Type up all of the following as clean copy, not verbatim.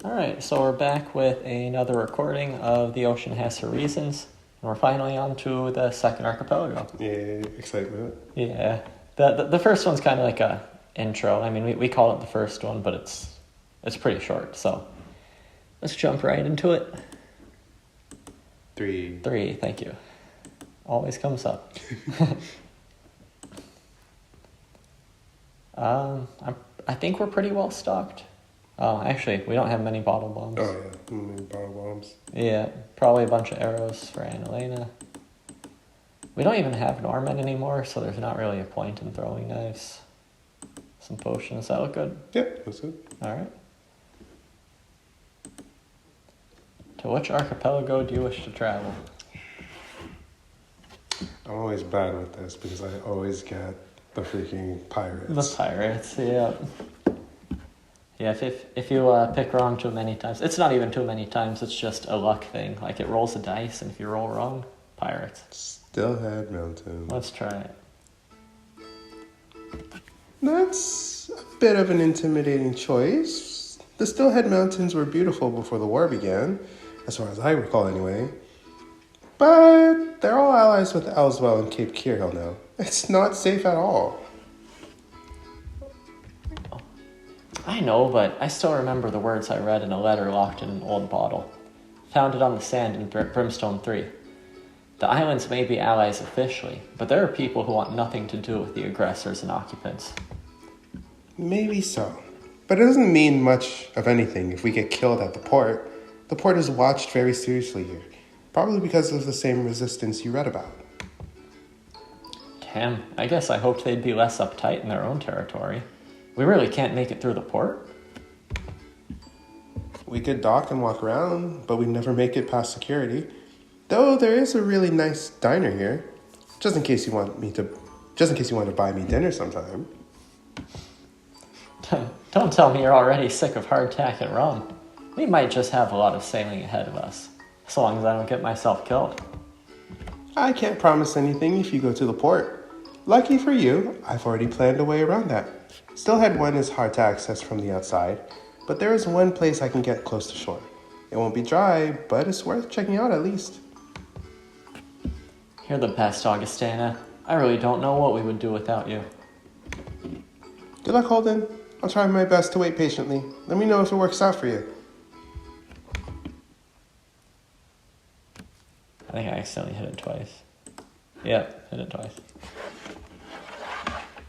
Alright, so we're back with another recording of The Ocean Has Her Reasons, and we're finally on to the second archipelago. Yeah, excitement. Yeah, the first one's kind of like a intro. I mean, we call it the first one, but it's pretty short, so let's jump right into it. Three, thank you. Always comes up. I think we're pretty well stocked. Oh, actually, we don't have many bottle bombs. Oh, yeah, many bottle bombs. Yeah, probably a bunch of arrows for Annalena. We don't even have Norman anymore, so there's not really a point in throwing knives. Some potions, that look good? Yep, that's good. Alright. To which archipelago do you wish to travel? I'm always bad with this because I always get the freaking pirates. The pirates, yeah. Yeah, if you pick wrong too many times, it's not even too many times, it's just a luck thing. Like, it rolls a dice, and if you roll wrong, pirates. Stillhead Mountain. Let's try it. That's a bit of an intimidating choice. The Stillhead Mountains were beautiful before the war began, as far as I recall anyway. But they're all allies with Ellswell and Cape Keirhill now. It's not safe at all. I know, but I still remember the words I read in a letter locked in an old bottle. Found it on the sand in Brimstone 3. The islands may be allies officially, but there are people who want nothing to do with the aggressors and occupants. Maybe so. But it doesn't mean much of anything if we get killed at the port. The port is watched very seriously here, probably because of the same resistance you read about. Damn, I guess I hoped they'd be less uptight in their own territory. We really can't make it through the port? We could dock and walk around, but we'd never make it past security. Though there is a really nice diner here, just in case you want to buy me dinner sometime. Don't tell me you're already sick of hardtack and rum. We might just have a lot of sailing ahead of us, so long as I don't get myself killed. I can't promise anything if you go to the port. Lucky for you, I've already planned a way around that. Stillhead 1 is hard to access from the outside, but there is one place I can get close to shore. It won't be dry, but it's worth checking out at least. You're the best, Augustana. I really don't know what we would do without you. Good luck, Holden. I'll try my best to wait patiently. Let me know if it works out for you. I think I accidentally hit it twice. Yep, hit it twice.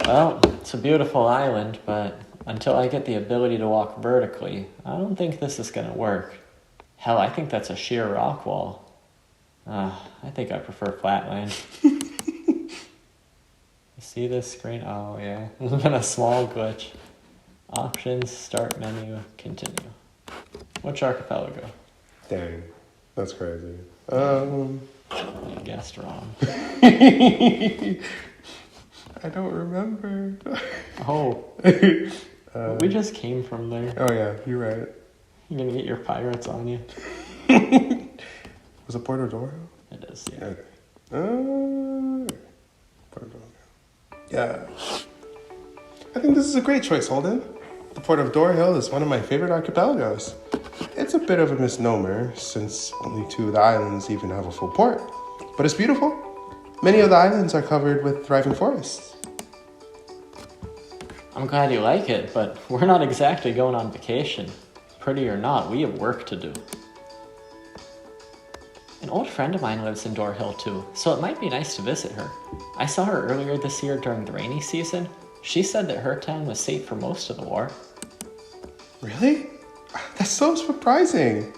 Well, it's a beautiful island, but until I get the ability to walk vertically, I don't think this is going to work. Hell, I think that's a sheer rock wall. I think I prefer flatland. You see this screen? Oh, yeah. There's been a small glitch. Options, start menu, continue. Which archipelago? Dang, that's crazy. I guessed wrong. I don't remember. Oh. We just came from there. Oh yeah, you're right. You're gonna get your pirates on you. Was it Puerto Doro? It is, yeah. Okay. Puerto Doro. Yeah. I think this is a great choice, Holden. The Port of Dorhill is one of my favorite archipelagos. It's a bit of a misnomer, since only 2 of the islands even have a full port. But it's beautiful. Many of the islands are covered with thriving forests. I'm glad you like it, but we're not exactly going on vacation. Pretty or not, we have work to do. An old friend of mine lives in Dorhill too, so it might be nice to visit her. I saw her earlier this year during the rainy season. She said that her town was safe for most of the war. Really? That's so surprising.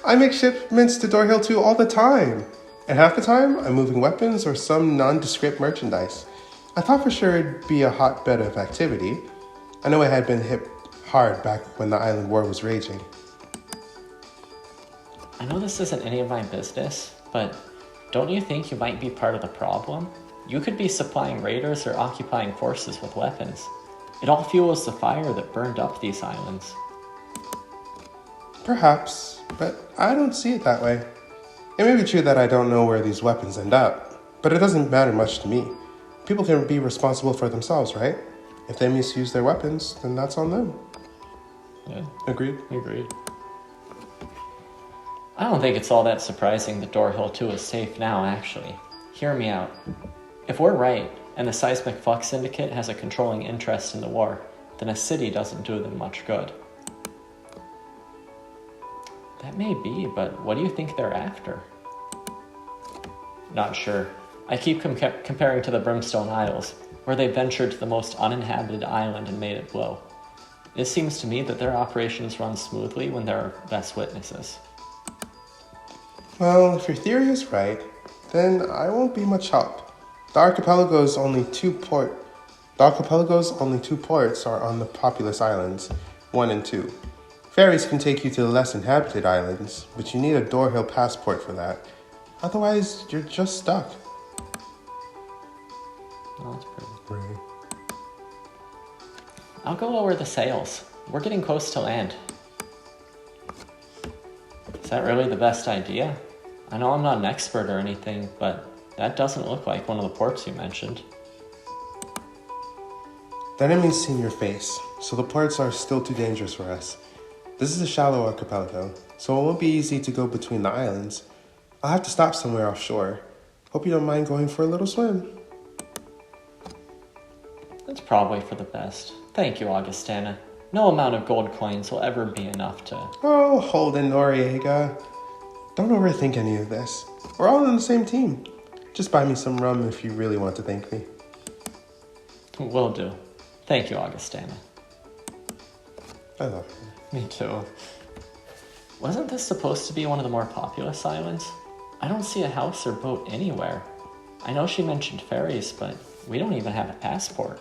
I make shipments to Dorhill too all the time. And half the time, I'm moving weapons or some nondescript merchandise. I thought for sure it'd be a hotbed of activity. I know I had been hit hard back when the island war was raging. I know this isn't any of my business, but don't you think you might be part of the problem? You could be supplying raiders or occupying forces with weapons. It all fuels the fire that burned up these islands. Perhaps, but I don't see it that way. It may be true that I don't know where these weapons end up, but it doesn't matter much to me. People can be responsible for themselves, right? If they misuse their weapons, then that's on them. Yeah. Agreed? Agreed. I don't think it's all that surprising that Door Hill 2 is safe now, actually. Hear me out. If we're right, and the Seismic Flux Syndicate has a controlling interest in the war, then a city doesn't do them much good. That may be, but what do you think they're after? Not sure. I keep comparing to the Brimstone Isles, where they ventured to the most uninhabited island and made it blow. It seems to me that their operations run smoothly when there are less witnesses. Well, if your theory is right, then I won't be much help. The archipelago's only two ports are on the populous islands, 1 and 2. Ferries can take you to the less inhabited islands, but you need a Door Hill passport for that. Otherwise, you're just stuck. Oh, that's pretty. Right. I'll go lower the sails. We're getting close to land. Is that really the best idea? I know I'm not an expert or anything, but that doesn't look like one of the ports you mentioned. The enemy's seen your face, so the ports are still too dangerous for us. This is a shallow archipelago, so it won't be easy to go between the islands. I'll have to stop somewhere offshore. Hope you don't mind going for a little swim. That's probably for the best. Thank you, Augustana. No amount of gold coins will ever be enough to... Oh, Holden Noriega. Don't overthink any of this. We're all on the same team. Just buy me some rum if you really want to thank me. Will do. Thank you, Augustana. I love you. Me too. Wasn't this supposed to be one of the more populous islands? I don't see a house or boat anywhere. I know she mentioned ferries, but we don't even have a passport.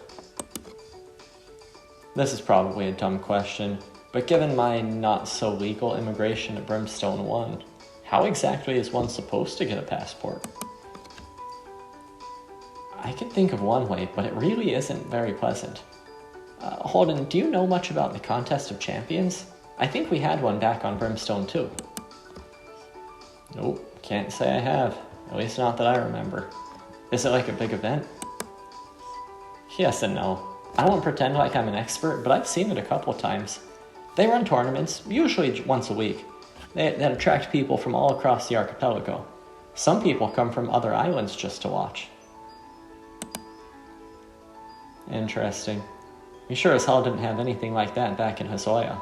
This is probably a dumb question, but given my not-so-legal immigration at Brimstone 1, how exactly is one supposed to get a passport? I could think of one way, but it really isn't very pleasant. Holden, do you know much about the Contest of Champions? I think we had one back on Brimstone 2. Nope, can't say I have. At least not that I remember. Is it like a big event? Yes and no. I won't pretend like I'm an expert, but I've seen it a couple of times. They run tournaments, usually once a week, that attract people from all across the archipelago. Some people come from other islands just to watch. Interesting. We sure as hell didn't have anything like that back in Hazoya.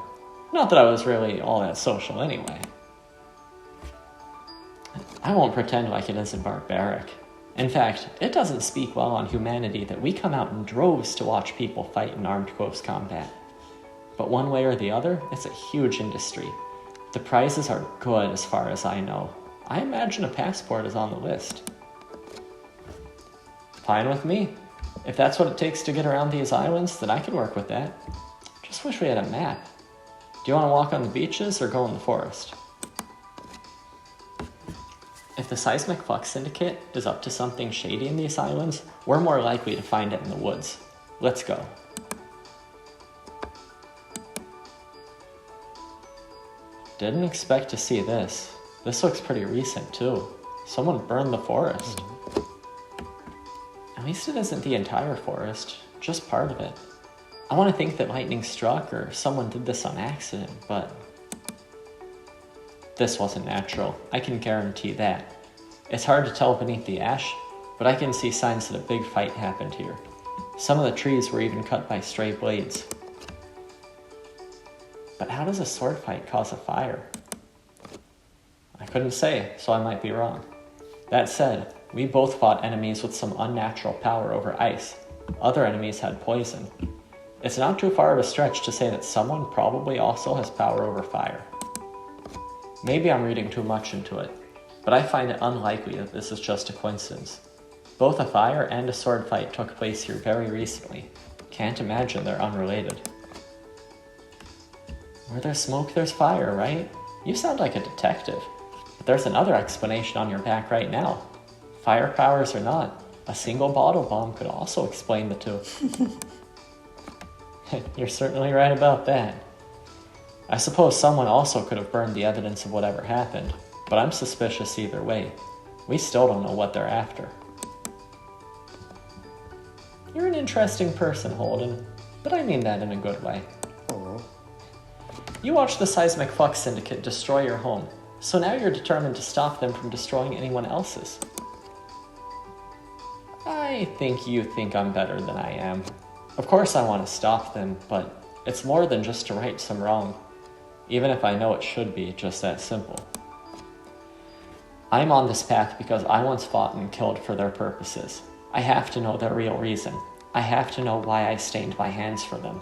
Not that I was really all that social anyway. I won't pretend like it isn't barbaric. In fact, it doesn't speak well on humanity that we come out in droves to watch people fight in armed close combat. But one way or the other, it's a huge industry. The prizes are good as far as I know. I imagine a passport is on the list. Fine with me. If that's what it takes to get around these islands, then I can work with that. Just wish we had a map. Do you want to walk on the beaches or go in the forest? If the Seismic Flux Syndicate is up to something shady in these islands, we're more likely to find it in the woods. Let's go. Didn't expect to see this. This looks pretty recent too. Someone burned the forest. At least it isn't the entire forest, just part of it. I want to think that lightning struck or someone did this on accident, but this wasn't natural. I can guarantee that. It's hard to tell beneath the ash, but I can see signs that a big fight happened here. Some of the trees were even cut by stray blades. But how does a sword fight cause a fire? I couldn't say, so I might be wrong. That said, we both fought enemies with some unnatural power over ice. Other enemies had poison. It's not too far of a stretch to say that someone probably also has power over fire. Maybe I'm reading too much into it, but I find it unlikely that this is just a coincidence. Both a fire and a sword fight took place here very recently. Can't imagine they're unrelated. Where there's smoke, there's fire, right? You sound like a detective. But there's another explanation on your back right now. Fire powers or not, a single bottle bomb could also explain the two. You're certainly right about that. I suppose someone also could have burned the evidence of whatever happened, but I'm suspicious either way. We still don't know what they're after. You're an interesting person, Holden, but I mean that in a good way. Oh. You watched the Seismic Flux Syndicate destroy your home, So now you're determined to stop them from destroying anyone else's. I think you think I'm better than I am. Of course I want to stop them, but it's more than just to right some wrong, even if I know it should be just that simple. I'm on this path because I once fought and killed for their purposes. I have to know their real reason. I have to know why I stained my hands for them.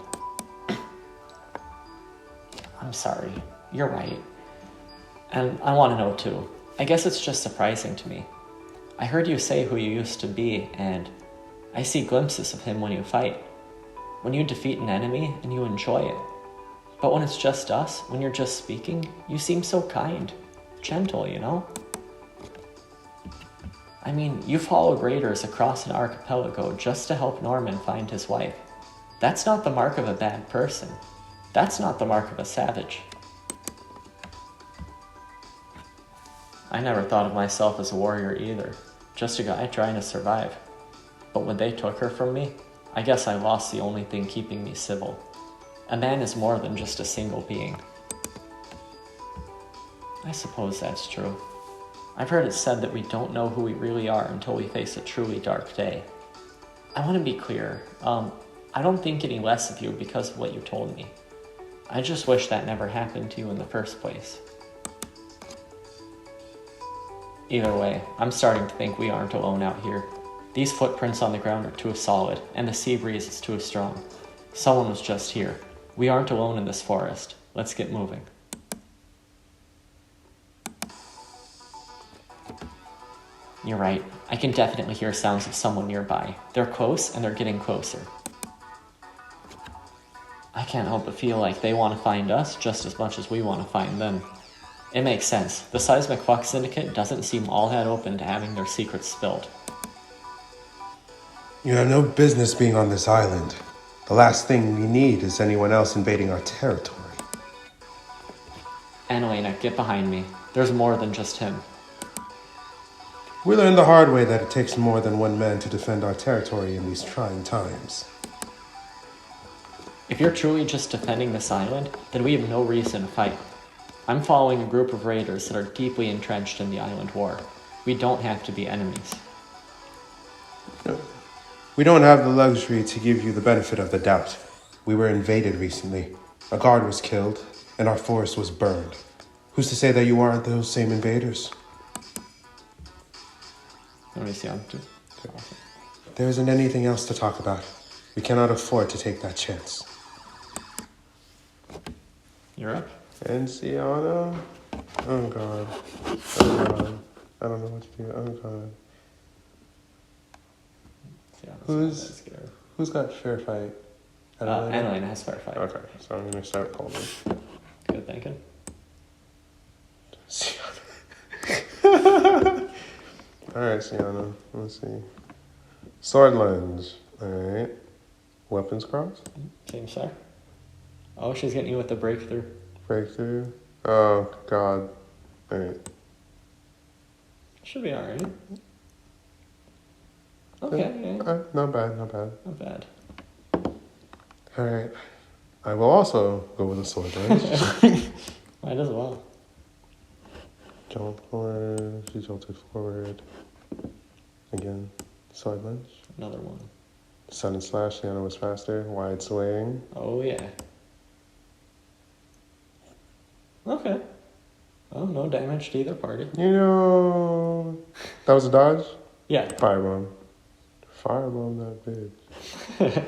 I'm sorry. You're right. And I want to know too. I guess it's just surprising to me. I heard you say who you used to be, and I see glimpses of him when you fight. When you defeat an enemy and you enjoy it. But when it's just us, when you're just speaking, you seem so kind. Gentle, you know? I mean, you followed raiders across an archipelago just to help Norman find his wife. That's not the mark of a bad person. That's not the mark of a savage. I never thought of myself as a warrior either. Just a guy trying to survive. But when they took her from me, I guess I lost the only thing keeping me civil. A man is more than just a single being. I suppose that's true. I've heard it said that we don't know who we really are until we face a truly dark day. I want to be clear. I don't think any less of you because of what you told me. I just wish that never happened to you in the first place. Either way, I'm starting to think we aren't alone out here. These footprints on the ground are too solid, and the sea breeze is too strong. Someone was just here. We aren't alone in this forest. Let's get moving. You're right. I can definitely hear sounds of someone nearby. They're close, and they're getting closer. I can't help but feel like they want to find us just as much as we want to find them. It makes sense. The Seismic Fuck Syndicate doesn't seem all that open to having their secrets spilled. You have no business being on this island. The last thing we need is anyone else invading our territory. Annalena, get behind me. There's more than just him. We learned the hard way that it takes more than one man to defend our territory in these trying times. If you're truly just defending this island, then we have no reason to fight. I'm following a group of raiders that are deeply entrenched in the island war. We don't have to be enemies. We don't have the luxury to give you the benefit of the doubt. We were invaded recently. A guard was killed, and our forest was burned. Who's to say that you aren't those same invaders? Let me see. There isn't anything else to talk about. We cannot afford to take that chance. You're up. And Sienna? Oh god. Oh god. I don't know what to do. Oh god. Who's got fair fight? Annalena has fair fight. Okay, so I'm gonna start calling. Good thinking. Alright, Sienna. Let's see. Sword lunge. Alright. Weapons cross? Same sir. Oh, she's getting you with the breakthrough. Breakthrough. Oh god. Alright. Should be alright. Okay, yeah. Not bad, not bad. Not bad. Alright. I will also go with a sword lunge. Might as well. Jump forward. She jolted forward. Again. Sword lunge. Another one. Sudden slash. Sienna was faster. Wide swing. Oh, yeah. Okay. Oh, no damage to either party. You know... That was a dodge? Yeah. Firebomb. Firebomb that bitch.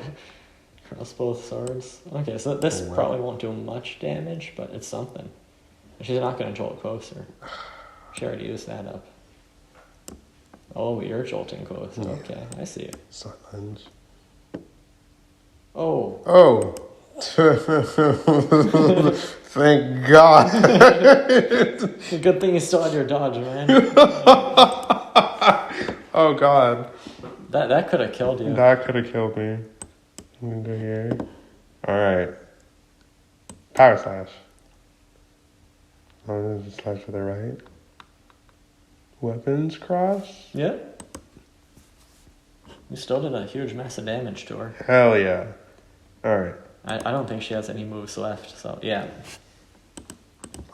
Cross both swords. Okay, so this probably won't do much damage, but it's something. She's not going to jolt closer. She already used that up. Oh, you're jolting closer. Yeah. Okay, I see it. Sword lunge. Oh. Oh. Thank God. Good thing you still had your dodge, man. Oh God. That could have killed you. That could have killed me. I'm gonna go here. Alright. Power slash. Oh, there's a slash to the right. Weapons cross? Yeah. You still did a huge mess of damage to her. Hell yeah. Alright. I don't think she has any moves left, so yeah.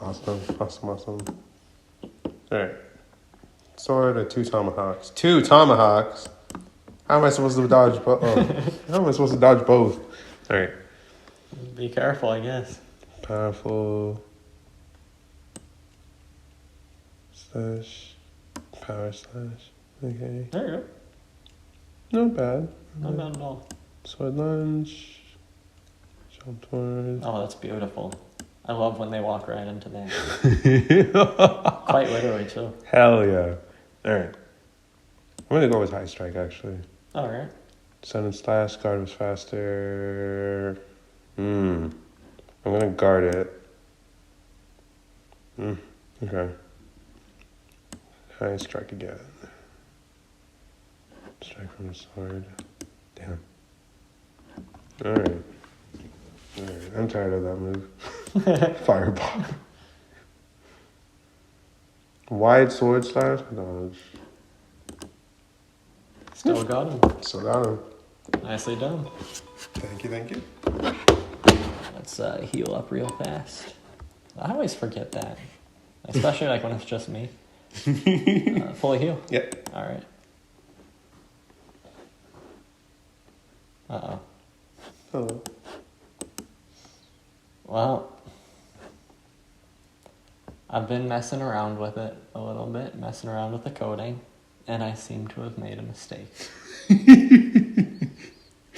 Awesome. Alright. Sword or 2 tomahawks? 2 tomahawks? How am I supposed to dodge both? How am I supposed to dodge both? Alright. Be careful, I guess. Powerful. Slash. Power slash. Okay. There you Not bad. go. Not bad at all. Sword lunge. Jump towards. Oh, that's beautiful. I love when they walk right into that. Quite literally, too. Hell yeah. Alright. I'm gonna go with high strike, actually. Alright. Sun and slash, guard was faster. I'm gonna guard it. Okay. High strike again. Strike from the sword. Damn. Alright. I'm tired of that move. Fireball. Wide sword slash? Dodge. Still got him. Still got him. Nicely done. Thank you. Let's heal up real fast. I always forget that. Especially like when it's just me. Fully heal? Yep. Alright. Uh-oh. Hello. Well, I've been messing around with it a little bit, messing around with the coding, and I seem to have made a mistake.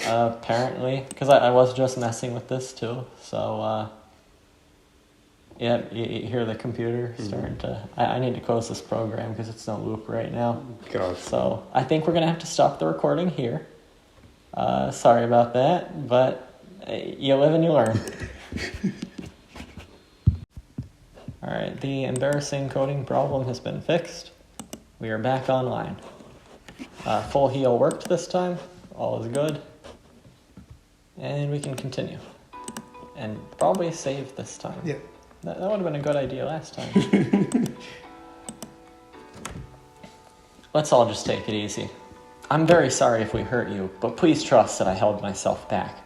Apparently, because I was just messing with this too, so, yeah, you hear the computer starting to... I need to close this program because it's no loop right now. God. So I think we're going to have to stop the recording here. Sorry about that, but you live and you learn. Alright, the embarrassing coding problem has been fixed. We are back online. Full heal worked this time. All is good. And we can continue. And probably save this time. Yeah. That would have been a good idea last time. Let's all just take it easy. I'm very sorry if we hurt you, but please trust that I held myself back.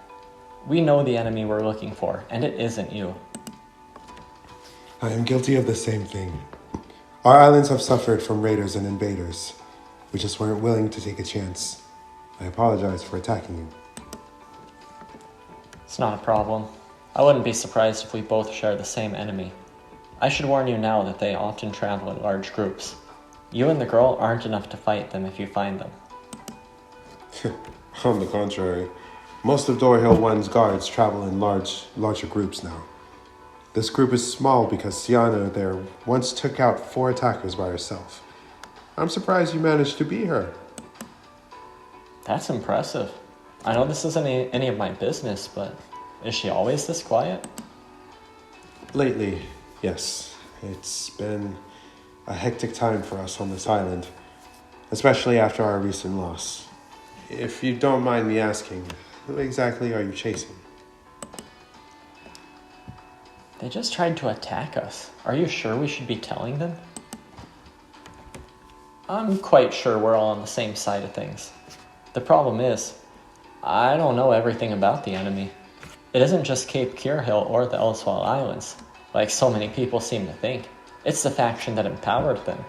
We know the enemy we're looking for, and it isn't you. I am guilty of the same thing. Our islands have suffered from raiders and invaders. We just weren't willing to take a chance. I apologize for attacking you. It's not a problem. I wouldn't be surprised if we both share the same enemy. I should warn you now that they often travel in large groups. You and the girl aren't enough to fight them if you find them. On the contrary, most of Dorhill 1's guards travel in larger groups now. This group is small because Siana there once took out 4 attackers by herself. I'm surprised you managed to beat her. That's impressive. I know this isn't any of my business, but is she always this quiet? Lately, yes. It's been a hectic time for us on this island, especially after our recent loss. If you don't mind me asking, who exactly are you chasing? They just tried to attack us. Are you sure we should be telling them? I'm quite sure we're all on the same side of things. The problem is, I don't know everything about the enemy. It isn't just Cape Keirhill or the Elswall Islands, like so many people seem to think. It's the faction that empowered them.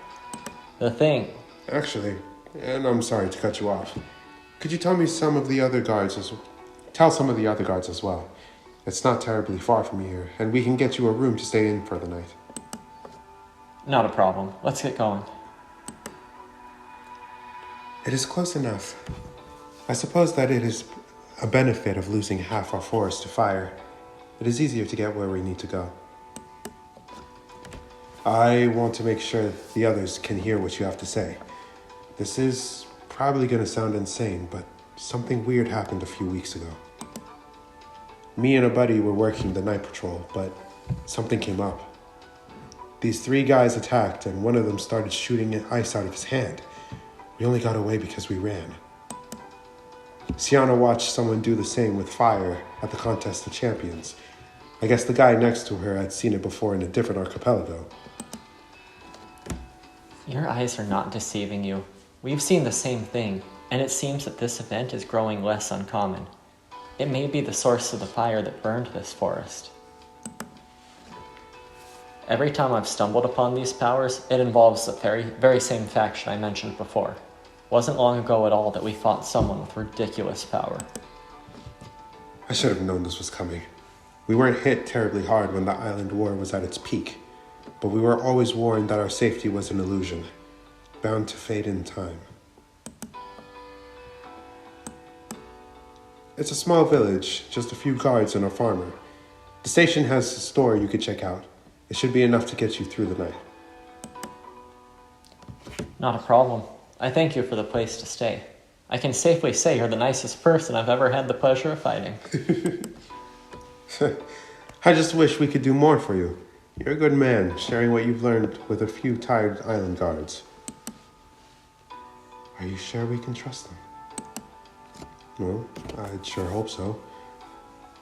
The thing... Actually, and I'm sorry to cut you off, could you tell some of the other guards as well? It's not terribly far from here, and we can get you a room to stay in for the night. Not a problem. Let's get going. It is close enough. I suppose that it is a benefit of losing half our forest to fire. It is easier to get where we need to go. I want to make sure the others can hear what you have to say. This is probably going to sound insane, but something weird happened a few weeks ago. Me and a buddy were working the night patrol, but something came up. These 3 guys attacked, and one of them started shooting ice out of his hand. We only got away because we ran. Siana watched someone do the same with fire at the Contest of Champions. I guess the guy next to her had seen it before in a different archipelago. Your eyes are not deceiving you. We've seen the same thing, and it seems that this event is growing less uncommon. It may be the source of the fire that burned this forest. Every time I've stumbled upon these powers, it involves the very same faction I mentioned before. Wasn't long ago at all that we fought someone with ridiculous power. I should have known this was coming. We weren't hit terribly hard when the island war was at its peak, but we were always warned that our safety was an illusion, bound to fade in time. It's a small village, just a few guards and a farmer. The station has a store you could check out. It should be enough to get you through the night. Not a problem. I thank you for the place to stay. I can safely say you're the nicest person I've ever had the pleasure of fighting. I just wish we could do more for you. You're a good man, sharing what you've learned with a few tired island guards. Are you sure we can trust them? Well, I'd sure hope so.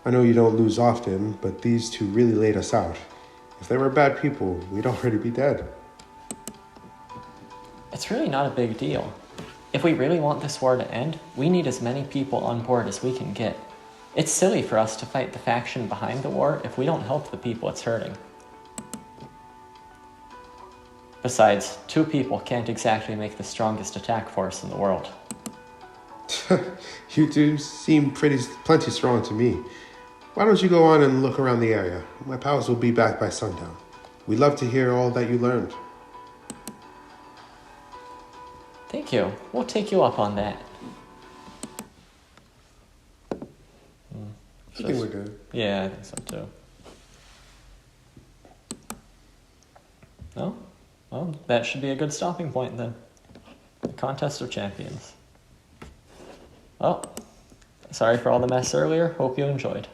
I know you don't lose often, but these two really laid us out. If they were bad people, we'd already be dead. It's really not a big deal. If we really want this war to end, we need as many people on board as we can get. It's silly for us to fight the faction behind the war if we don't help the people it's hurting. Besides, 2 people can't exactly make the strongest attack force in the world. You two seem plenty strong to me. Why don't you go on and look around the area? My pals will be back by sundown. We'd love to hear all that you learned. Thank you. We'll take you up on that. I think we're good. Yeah, I think so too. No? Well, that should be a good stopping point then. The Contest of Champions. Well, sorry for all the mess earlier. Hope you enjoyed.